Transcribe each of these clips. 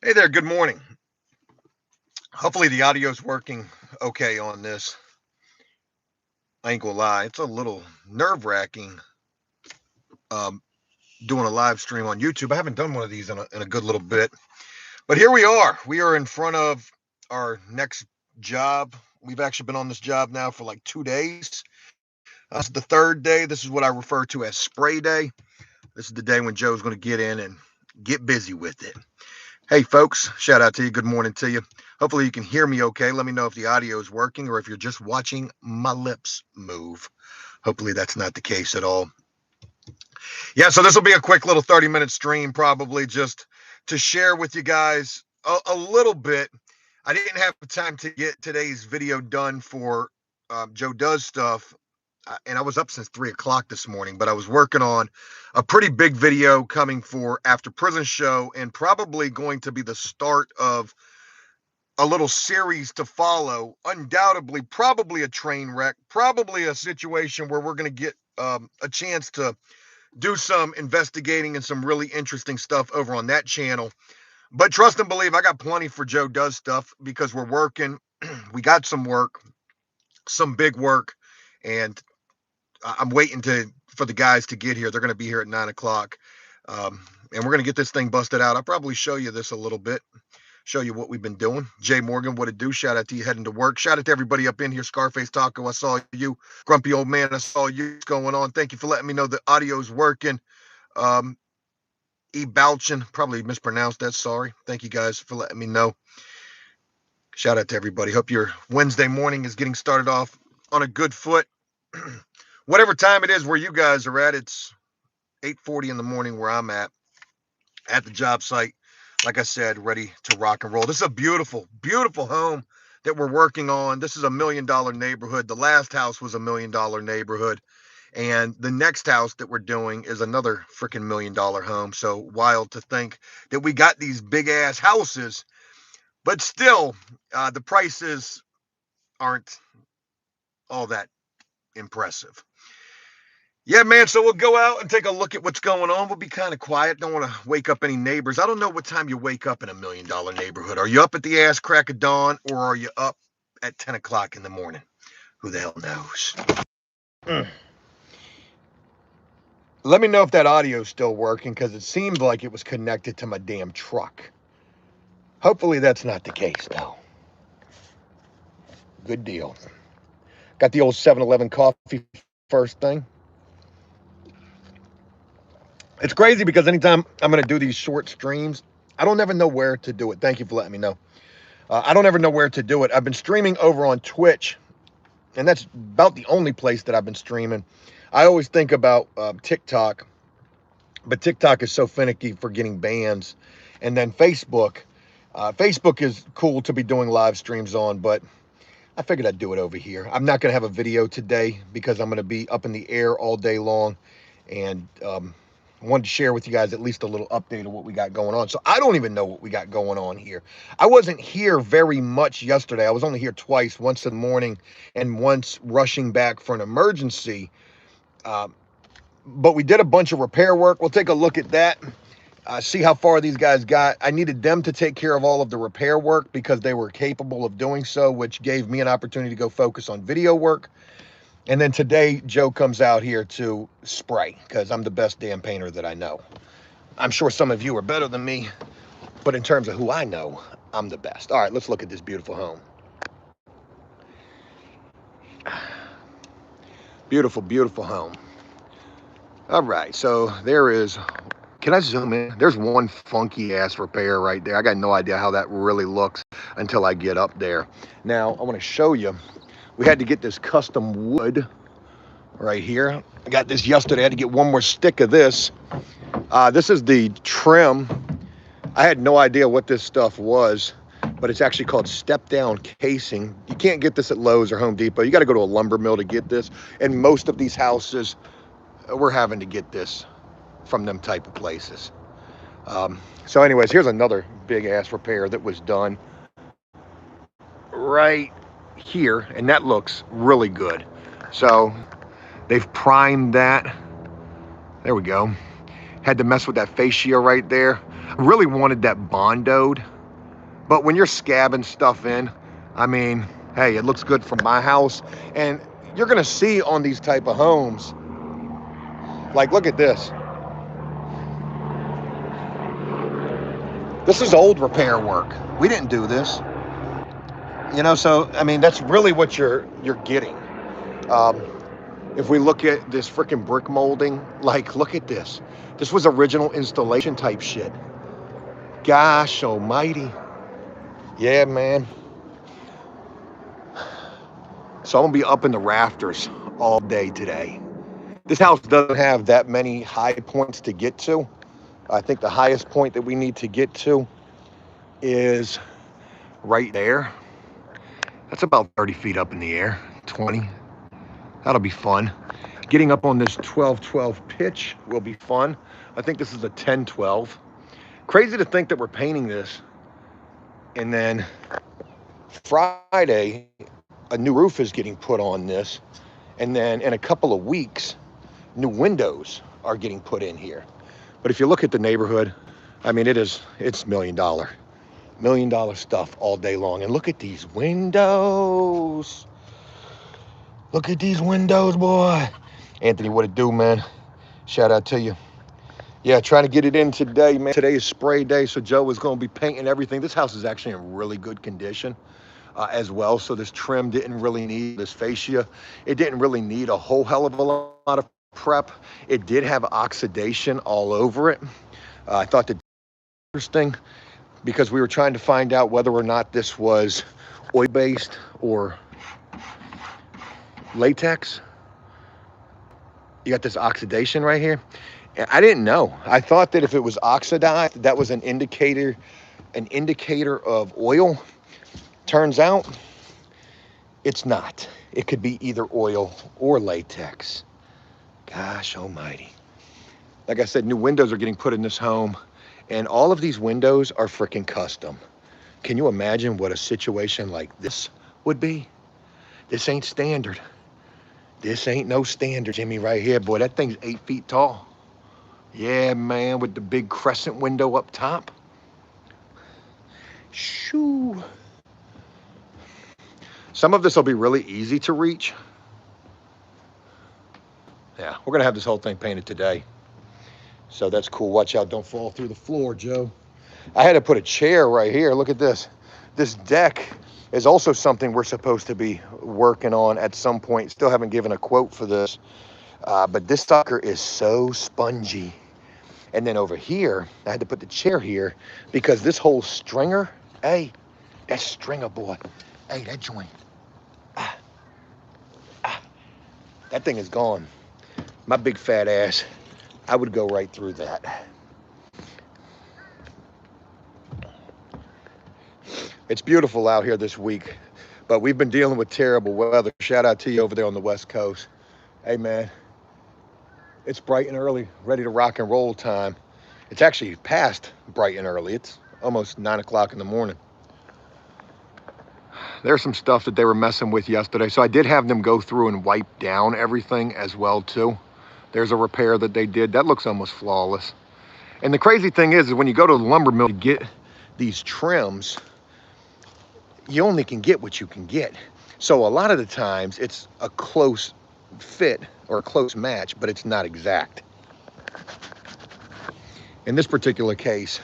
Hey there, good morning. Hopefully the audio's working okay on this. I ain't gonna lie, it's a little nerve-wracking um, doing a live stream on YouTube. I haven't done one of these in a good little bit. But here we are. We are in front of our next job. We've actually been on this job now for like 2 days. This is the third day. This is what I refer to as spray day. This is the day when Joe's going to get in and get busy with it. Hey, folks, shout out to you. Good morning to you. Hopefully, you can hear me okay. Let me know if the audio is working or if you're just watching my lips move. Hopefully, that's not the case at all. Yeah, so this will be a quick little 30-minute stream, probably just to share with you guys a little bit. I didn't have time to get today's video done for Joe Does Stuff, and I was up since 3 o'clock this morning, but I was working on a pretty big video coming for After Prison Show and probably going to be the start of a little series to follow. Undoubtedly, probably a train wreck, probably a situation where we're going to get a chance to do some investigating and some really interesting stuff over on that channel. But trust and believe, I got plenty for Joe Does Stuff because we're working. We got some work, some big work, and I'm waiting for the guys to get here. They're going to be here at 9 o'clock, and we're going to get this thing busted out. I'll probably show you this a little bit, show you what we've been doing. Jay Morgan, what it do? Shout out to you heading to work. Shout out to everybody up in here. Scarface Taco, I saw you. Grumpy Old Man, I saw you. What's going on? Thank you for letting me know the audio's working. E. Balchin, probably mispronounced that. Sorry. Thank you guys for letting me know. Shout out to everybody. Hope your Wednesday morning is getting started off on a good foot. Whatever time it is where you guys are at, it's 8:40 in the morning where I'm at the job site. Like I said, ready to rock and roll. This is a beautiful, beautiful home that we're working on. This is $1 million neighborhood. The last house was $1 million neighborhood. And the next house that we're doing is another freaking $1 million home. So wild to think that we got these big ass houses, but still, the prices aren't all that impressive. Yeah, man. So we'll go out and take a look at what's going on. We'll be kind of quiet. Don't want to wake up any neighbors. I don't know what time you wake up in $1 million neighborhood. Are you up at the ass crack of dawn or are you up at 10 o'clock in the morning? Who the hell knows? Let me know if that audio's still working because it seemed like it was connected to my damn truck. Hopefully that's not the case, though. Good deal. Got the old 7-Eleven coffee first thing. It's crazy because anytime I'm going to do these short streams, I don't ever know where to do it. Thank you for letting me know. I don't ever know where to do it. I've been streaming over on Twitch, and that's about the only place that I've been streaming. I always think about TikTok, but TikTok is so finicky for getting bans. And then Facebook. Facebook is cool to be doing live streams on, but I figured I'd do it over here. I'm not going to have a video today because I'm going to be up in the air all day long, and I wanted to share with you guys at least a little update of what we got going on. So I don't even know what we got going on here. I wasn't here very much yesterday. I was only here twice, once in the morning and once rushing back for an emergency. But we did a bunch of repair work. We'll take a look at that. See how far these guys got. I needed them to take care of all of the repair work because they were capable of doing so, which gave me an opportunity to go focus on video work. And then today, Joe comes out here to spray because I'm the best damn painter that I know. I'm sure some of you are better than me, but in terms of who I know, I'm the best. All right, let's look at this beautiful home. Beautiful, beautiful home. All right, so there is, can I zoom in? There's one funky ass repair right there. I got no idea how that really looks until I get up there. Now, I want to show you. We had to get this custom wood right here. I got this yesterday. I had to get one more stick of this. This is the trim. I had no idea what this stuff was, but it's actually called step-down casing. You can't get this at Lowe's or Home Depot. You got to go to a lumber mill to get this. And most of these houses, we're having to get this from them type of places. So anyways, here's another big-ass repair that was done right here, and that looks really good. So they've primed that. There we go. Had to mess with that fascia right there. I really wanted that Bondoed, but when you're scabbing stuff in, I mean, hey, it looks good from my house. And you're gonna see on these type of homes, like, look at this. This is old repair work. We didn't do this. You know, so, I mean, that's really what you're getting. If we look at this freaking brick molding, like, look at this. This was original installation type shit. Gosh almighty. Yeah, man. So I'm gonna be up in the rafters all day today. This house doesn't have that many high points to get to. I think the highest point that we need to get to is right there. That's about 30 feet up in the air, 20. That'll be fun. Getting up on this 12-12 pitch will be fun. I think this is a 10-12. Crazy to think that we're painting this, and then Friday, a new roof is getting put on this, and then in a couple of weeks, new windows are getting put in here. But if you look at the neighborhood, I mean, it's $1 million stuff all day long. And look at these windows. Look at these windows, boy. Anthony, what it do, man? Shout out to you. Yeah, trying to get it in today, man. Today is spray day, so Joe is going to be painting everything. This house is actually in really good condition as well. So this trim didn't really need this fascia. It didn't really need a whole hell of a lot of prep. It did have oxidation all over it. I thought that interesting because we were trying to find out whether or not this was oil-based or latex. You got this oxidation right here. I didn't know. I thought that if it was oxidized, that was an indicator of oil. Turns out it's not. It could be either oil or latex. Gosh almighty. Like I said, new windows are getting put in this home, and all of these windows are freaking custom. Can you imagine what a situation like this would be? This ain't standard. This ain't no standard, Jimmy, right here. Boy, that thing's 8 feet tall. Yeah, man, with the big crescent window up top. Shoo. Some of this will be really easy to reach. Yeah, we're gonna have this whole thing painted today. So that's cool. Watch out, don't fall through the floor, Joe. I had to put a chair right here. Look at this. This deck is also something we're supposed to be working on at some point. Still haven't given a quote for this. But this sucker is so spongy. And then over here, I had to put the chair here because this whole stringer, hey, that stringer, boy, hey, that joint, that thing is gone. My big fat ass, I would go right through that. It's beautiful out here this week, but we've been dealing with terrible weather. Shout out to you over there on the West Coast. Hey, man, it's bright and early, ready to rock and roll time. It's actually past bright and early. It's almost 9 o'clock in the morning. There's some stuff that they were messing with yesterday, so I did have them go through and wipe down everything as well, too. There's a repair that they did. That looks almost flawless. And the crazy thing is when you go to the lumber mill to get these trims, you only can get what you can get. So a lot of the times it's a close fit or a close match, but it's not exact. In this particular case,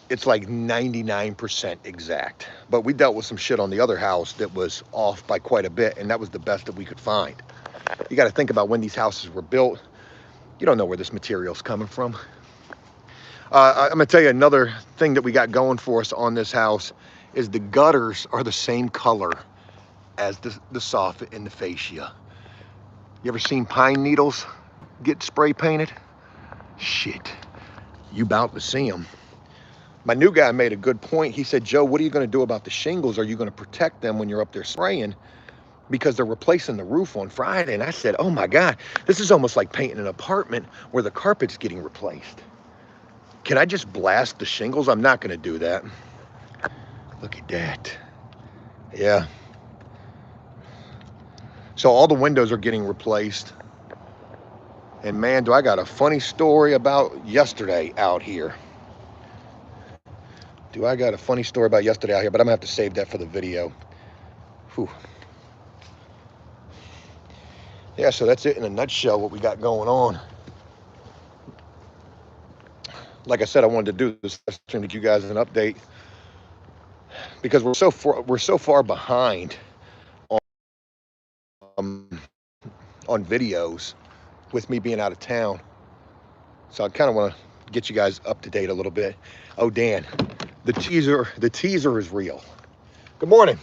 it's like 99% exact. But we dealt with some shit on the other house that was off by quite a bit, and that was the best that we could find. You got to think about when these houses were built. You don't know where this material's coming from. I'm gonna tell you another thing that we got going for us on this house is the gutters are the same color as the soffit and the fascia. You ever seen pine needles get spray painted? Shit, you bout to see them. My new guy made a good point. He said, Joe, what are you gonna do about the shingles? Are you gonna protect them when you're up there spraying? Because they're replacing the roof on Friday. And I said, oh my God, this is almost like painting an apartment where the carpet's getting replaced. Can I just blast the shingles? I'm not gonna do that. Look at that. Yeah. So all the windows are getting replaced. And man, do I got a funny story about yesterday out here. Do I got a funny story about yesterday out here? But I'm going to have to save that for the video. Whew. Yeah, so that's it in a nutshell, what we got going on. Like I said, I wanted to do this to give you guys an update because we're so far behind um, on videos with me being out of town. So I kind of want to get you guys up to date a little bit. Oh, Dan, the teaser is real. Good morning.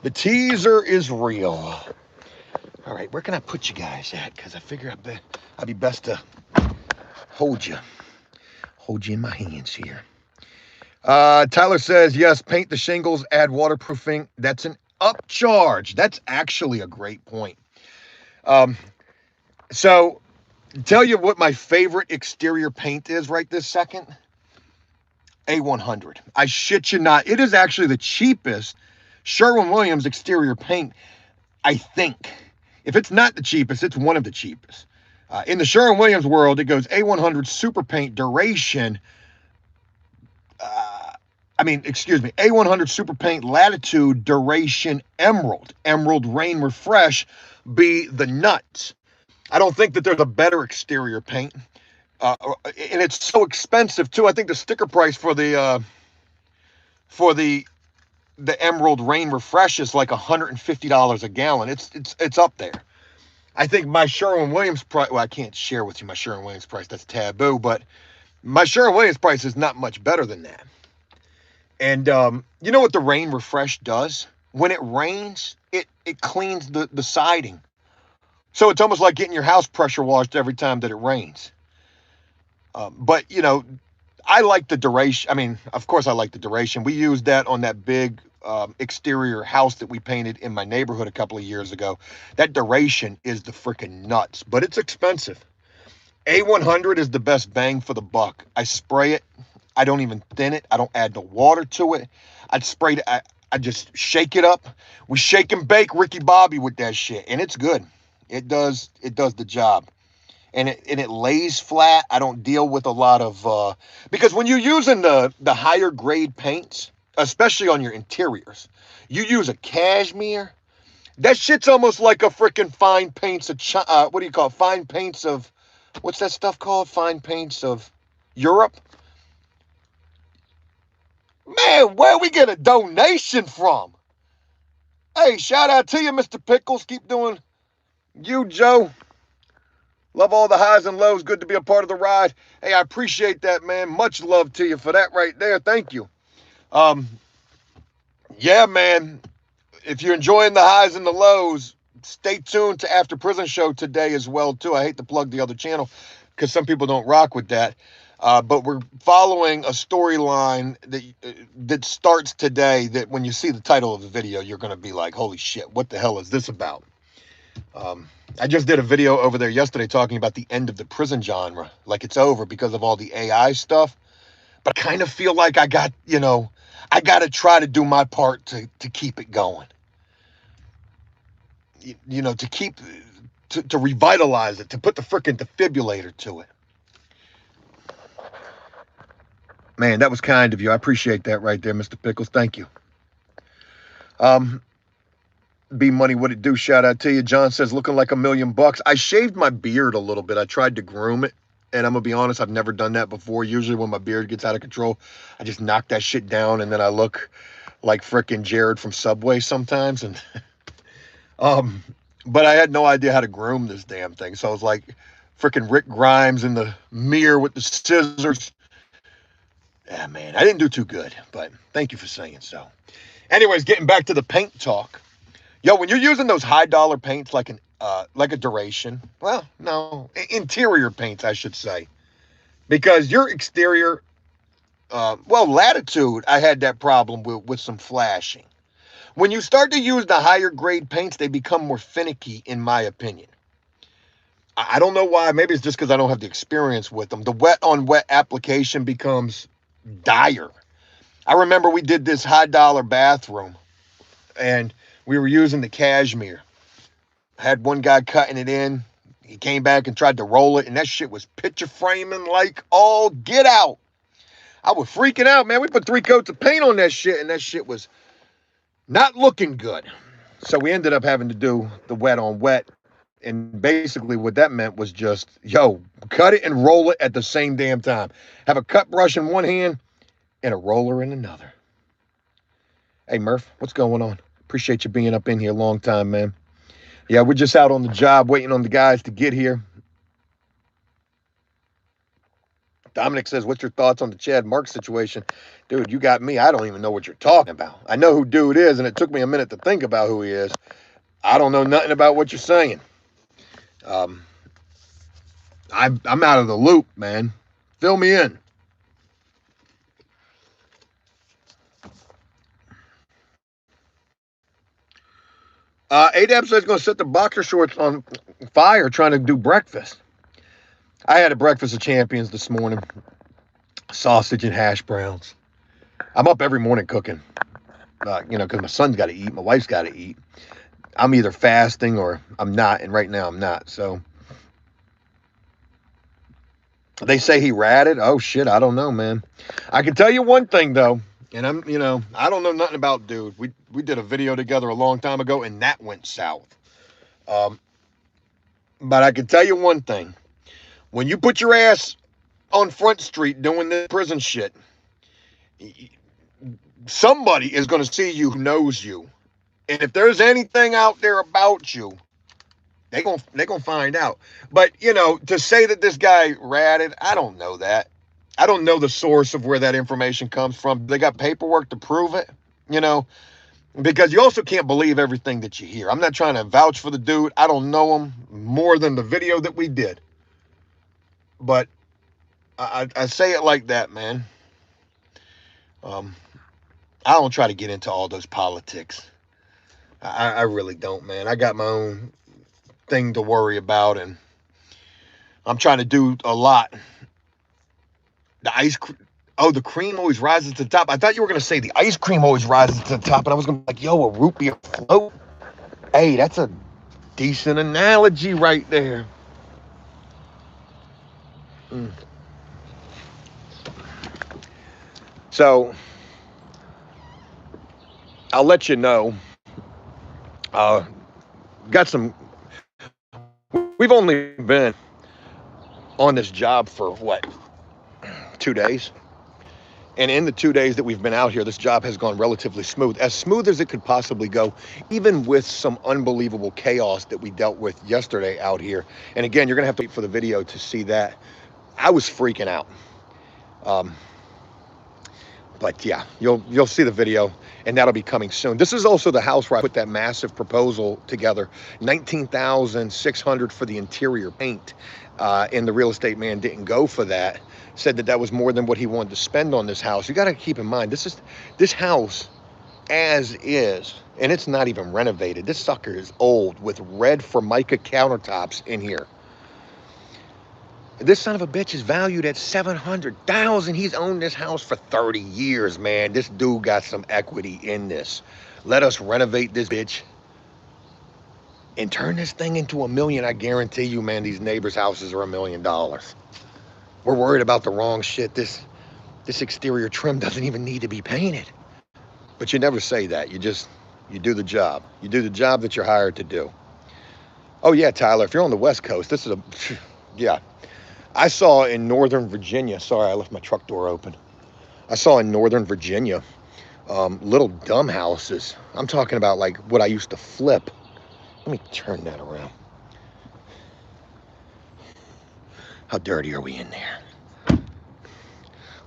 The teaser is real. All right, where can I put you guys at? Because I figure I'd be best to hold you in my hands here. Tyler says, yes, paint the shingles, add waterproofing. That's an upcharge. That's actually a great point. So tell you what my favorite exterior paint is right this second. A100. I shit you not. It is actually the cheapest Sherwin-Williams exterior paint, I think. If it's not the cheapest, it's one of the cheapest. In the Sherwin-Williams world, it goes A100 Super Paint Duration. A100 Super Paint Latitude Duration Emerald. Emerald Rain Refresh be the nuts. I don't think that there's a better exterior paint. And it's so expensive too. I think the sticker price for the Emerald Rain Refresh is like $150 a gallon. It's up there. I think my Sherwin-Williams price, well, I can't share with you my Sherwin-Williams price. That's taboo, but my Sherwin-Williams price is not much better than that. And you know what the Rain Refresh does? When it rains, it cleans the siding. So it's almost like getting your house pressure washed every time that it rains. But, you know, I like the duration. I mean, of course I like the duration. We used that on that big exterior house that we painted in my neighborhood a couple of years ago. That duration is the freaking nuts, but it's expensive. A100 is the best bang for the buck. I spray it. I don't even thin it. I don't add no water to it. I'd spray it. I just shake it up. We shake and bake Ricky Bobby with that shit, and it's good. It does the job. And it lays flat. I don't deal with a lot of because when you're using the higher grade paints, especially on your interiors, you use a cashmere. That shit's almost like a freaking fine paints of what do you call it? Fine paints of what's that stuff called? Fine paints of Europe. Man, where we get a donation from? Hey, shout out to you, Mr. Pickles. Keep doing you, Joe. Love all the highs and lows. Good to be a part of the ride. Hey, I appreciate that, man. Much love to you for that right there. Thank you. Yeah, man. If you're enjoying the highs and the lows, stay tuned to After Prison Show today as well, too. I hate to plug the other channel because some people don't rock with that. But we're following a storyline that starts today that when you see the title of the video, you're going to be like, holy shit, what the hell is this about? I just did a video over there yesterday talking about the end of the prison genre. Like it's over because of all the AI stuff. But I kind of feel like I got to try to do my part to keep it going. To revitalize it, to put the freaking defibrillator to it. Man, that was kind of you. I appreciate that right there, Mr. Pickles. Thank you. B Money, what it do? Shout out to you. John says, looking like $1 million. I shaved my beard a little bit. I tried to groom it. And I'm going to be honest, I've never done that before. Usually when my beard gets out of control, I just knock that shit down and then I look like frickin' Jared from Subway sometimes. And but I had no idea how to groom this damn thing. So I was like frickin' Rick Grimes in the mirror with the scissors. Yeah, man, I didn't do too good, but thank you for saying so. Anyways, getting back to the paint talk. Yo, when you're using those high dollar paints like a Duration, well, no, interior paints, I should say, because your exterior, Latitude, I had that problem with some flashing. When you start to use the higher grade paints, they become more finicky, in my opinion. I don't know why. Maybe it's just because I don't have the experience with them. The wet on wet application becomes dire. I remember we did this high dollar bathroom and we were using the cashmere. Had one guy cutting it in. He came back and tried to roll it, and that shit was picture framing like all get out. I was freaking out, man. We put 3 coats of paint on that shit, and that shit was not looking good. So we ended up having to do the wet on wet. And basically what that meant was just, yo, cut it and roll it at the same damn time. Have a cut brush in one hand and a roller in another. Hey, Murph, what's going on? Appreciate you being up in here a long time, man. Yeah, we're just out on the job waiting on the guys to get here. Dominic says, what's your thoughts on the Chad Marks situation? Dude, you got me. I don't even know what you're talking about. I know who dude is, and it took me a minute to think about who he is. I don't know nothing about what you're saying. I'm out of the loop, man. Fill me in. ADAP says going to set the boxer shorts on fire trying to do breakfast. I had a breakfast of champions this morning. Sausage and hash browns. I'm up every morning cooking, because my son's got to eat, my wife's got to eat. I'm either fasting or I'm not, and right now I'm not. So they say he ratted. Oh shit, I don't know, man. I can tell you one thing though, and I don't know nothing about dude. We did a video together a long time ago, and that went south. But I can tell you one thing: when you put your ass on Front Street doing this prison shit, somebody is going to see you who knows you. And if there's anything out there about you, they're gonna find out. But, to say that this guy ratted, I don't know that. I don't know the source of where that information comes from. They got paperwork to prove it, because you also can't believe everything that you hear. I'm not trying to vouch for the dude. I don't know him more than the video that we did. But I say it like that, man. I don't try to get into all those politics. I really don't, man. I got my own thing to worry about, and I'm trying to do a lot. The cream always rises to the top. I thought you were going to say the ice cream always rises to the top, and I was going to be like, yo, a root beer float? Hey, that's a decent analogy right there. So, I'll let you know. We've only been on this job for what, 2 days? And in the 2 days that we've been out here, this job has gone relatively smooth as it could possibly go, even with some unbelievable chaos that we dealt with yesterday out here. And again, you're gonna have to wait for the video to see that. I was freaking out. But yeah, you'll see the video, and that'll be coming soon. This is also the house where I put that massive proposal together, $19,600 for the interior paint, and the real estate man didn't go for that. Said that was more than what he wanted to spend on this house. You got to keep in mind, this house as is, and it's not even renovated. This sucker is old with red Formica countertops in here. This son of a bitch is valued at $700,000. He's owned this house for 30 years, man. This dude got some equity in this. Let us renovate this bitch and turn this thing into $1 million. I guarantee you, man, these neighbors' houses are $1 million. We're worried about the wrong shit. This exterior trim doesn't even need to be painted. But you never say that. You do the job. You do the job that you're hired to do. Oh yeah, Tyler, if you're on the West Coast, yeah. I saw in Northern Virginia, sorry, I left my truck door open. I saw in Northern Virginia, little dumb houses. I'm talking about like what I used to flip. Let me turn that around. How dirty are we in there?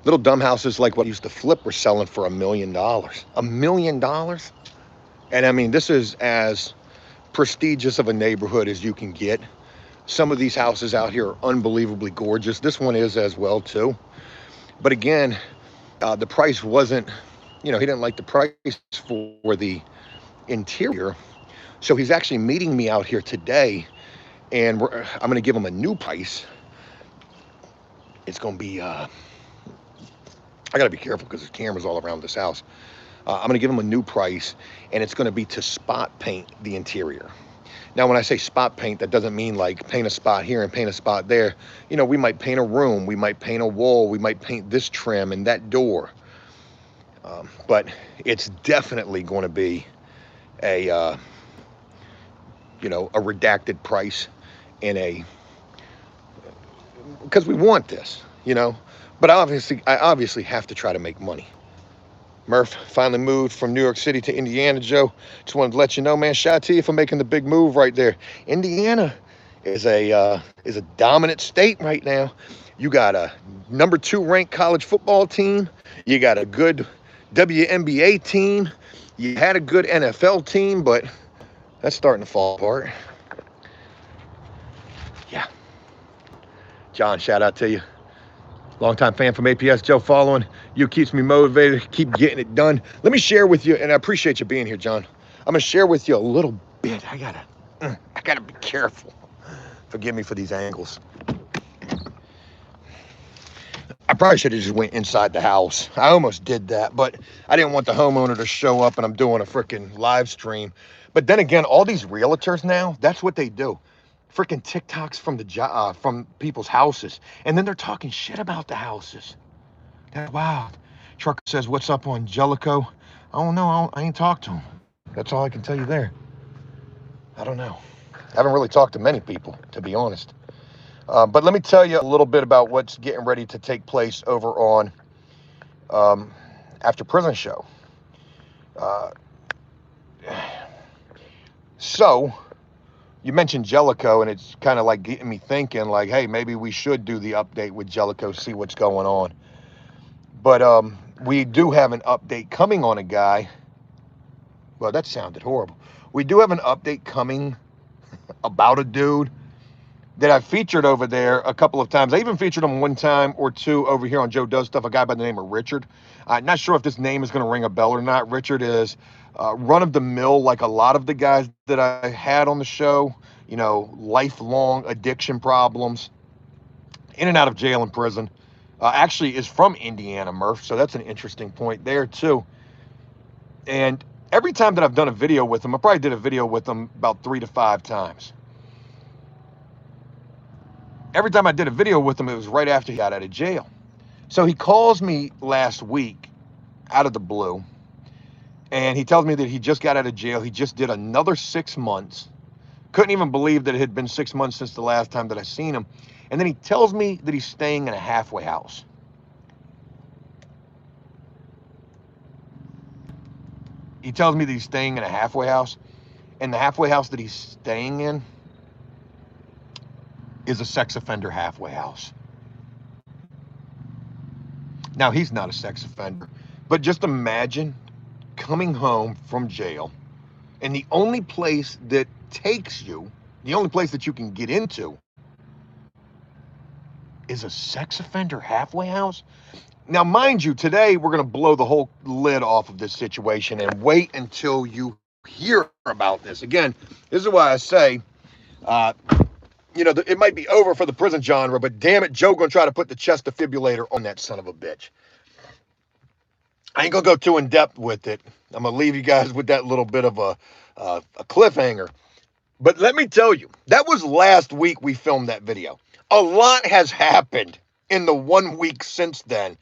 Little dumb houses like what I used to flip were selling for $1 million. $1 million? And I mean, this is as prestigious of a neighborhood as you can get. Some of these houses out here are unbelievably gorgeous. This one is as well too. But again, the price wasn't, he didn't like the price for the interior. So he's actually meeting me out here today, and I'm going to give him a new price. It's going to be, I got to be careful because there's cameras all around this house. I'm going to give him a new price, and it's going to be to spot paint the interior. Now, when I say spot paint, that doesn't mean like paint a spot here and paint a spot there. You know, we might paint a room, we might paint a wall, we might paint this trim and that door. But it's definitely going to be a, you know, a redacted price in a, because we want this, you know. But I obviously have to try to make money. Murph finally moved from New York City to Indiana, Joe. Just wanted to let you know, man, shout out to you for making the big move right there. Indiana is a dominant state right now. You got a #2 ranked college football team. You got a good WNBA team. You had a good NFL team, but that's starting to fall apart. Yeah. John, shout out to you. Longtime fan from APS, Joe, following you keeps me motivated, keep getting it done. Let me share with you, and I appreciate you being here, John. I'm gonna share with you a little bit. I gotta be careful. Forgive me for these angles. I probably should have just went inside the house. I almost did that, but I didn't want the homeowner to show up and I'm doing a freaking live stream. But then again, all these realtors now, that's what they do. Freaking TikToks from people's houses, and then they're talking shit about the houses. That's wild. Trucker says, "What's up on Jellicoe?" I don't know. I ain't talked to him. That's all I can tell you there. I don't know. I haven't really talked to many people, to be honest. But let me tell you a little bit about what's getting ready to take place over on After Prison Show. So you mentioned Jellicoe, and it's kind of like getting me thinking, like, hey, maybe we should do the update with Jellicoe, see what's going on. But we do have an update coming on a guy. Well, that sounded horrible. We do have an update coming about a dude that I've featured over there a couple of times. I even featured him one time or two over here on Joe Does Stuff, a guy by the name of Richard. I'm not sure if this name is going to ring a bell or not. Richard is run-of-the-mill, like a lot of the guys that I had on the show, you know, lifelong addiction problems, in and out of jail and prison. Actually is from Indiana, Murph, so that's an interesting point there too. And every time that I've done a video with him, I probably did a video with him about 3 to 5 times. Every time I did a video with him, it was right after he got out of jail. So he calls me last week out of the blue, and he tells me that he just got out of jail. He just did another 6 months. Couldn't even believe that it had been 6 months since the last time that I seen him. And then he tells me that he's staying in a halfway house. He tells me that he's staying in a halfway house, and the halfway house that he's staying in is a sex offender halfway house. Now, he's not a sex offender, but just imagine coming home from jail, and the only place that takes you, the only place that you can get into, is a sex offender halfway house. Now, mind you, today we're going to blow the whole lid off of this situation and wait until you hear about this. Again, this is why I say, you know, it might be over for the prison genre, but damn it, Joe going to try to put the chest defibrillator on that son of a bitch. I ain't going to go too in depth with it. I'm going to leave you guys with that little bit of a cliffhanger. But let me tell you, that was last week we filmed that video. A lot has happened in the 1 week since then.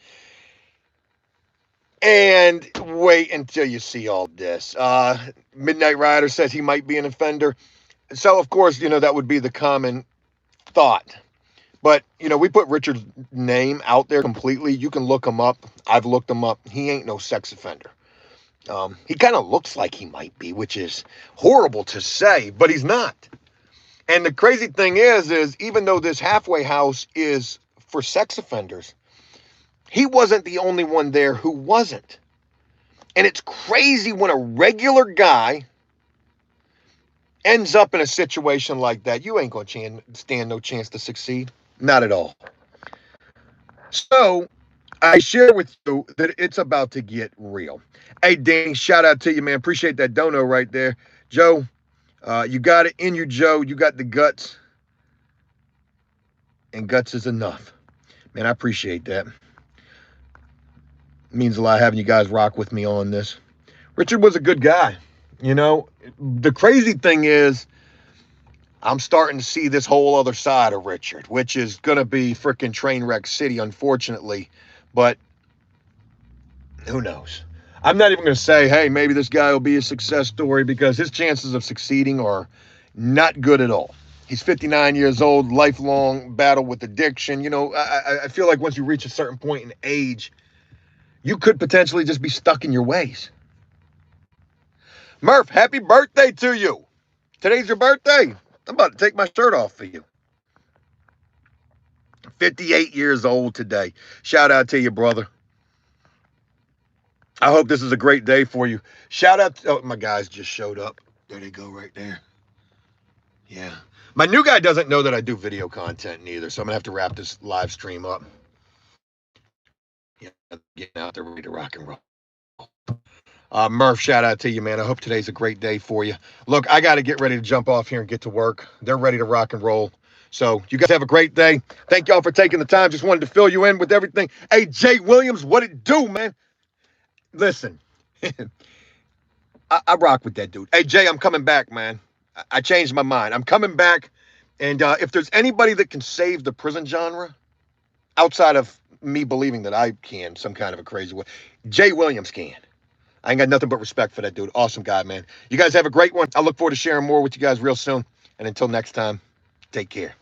And wait until you see all this. Midnight Rider says he might be an offender. So, of course, you know, that would be the common thought. But, you know, we put Richard's name out there completely. You can look him up. I've looked him up. He ain't no sex offender. He kind of looks like he might be, which is horrible to say, but he's not. And the crazy thing is even though this halfway house is for sex offenders, he wasn't the only one there who wasn't. And it's crazy when a regular guy ends up in a situation like that. You ain't going to stand no chance to succeed. Not at all. So I share with you that it's about to get real. Hey, Danny, shout out to you, man. Appreciate that dono right there. Joe, you got it in you, Joe. You got the guts. And guts is enough. Man, I appreciate that. It means a lot having you guys rock with me on this. Richard was a good guy. You know, the crazy thing is I'm starting to see this whole other side of Richard, which is going to be freaking train wreck city, unfortunately. But who knows? I'm not even going to say, hey, maybe this guy will be a success story, because his chances of succeeding are not good at all. He's 59 years old, lifelong battle with addiction. You know, I feel like once you reach a certain point in age, you could potentially just be stuck in your ways. Murph, happy birthday to you. Today's your birthday. I'm about to take my shirt off for you. 58 years old today. Shout out to you, brother. I hope this is a great day for you. Shout out to, oh, my guys just showed up. There they go right there. Yeah. My new guy doesn't know that I do video content neither, so I'm going to have to wrap this live stream up. Yeah, getting out there ready to rock and roll. Murph, shout out to you, man. I hope today's a great day for you. Look, I got to get ready to jump off here and get to work. They're ready to rock and roll. So you guys have a great day. Thank y'all for taking the time. Just wanted to fill you in with everything. Hey, Jay Williams, what it do, man? Listen, I rock with that dude. Hey, Jay, I'm coming back, man. I changed my mind. I'm coming back. And if there's anybody that can save the prison genre, outside of me believing that I can, some kind of a crazy way, Jay Williams can. I ain't got nothing but respect for that dude. Awesome guy, man. You guys have a great one. I look forward to sharing more with you guys real soon. And until next time, take care.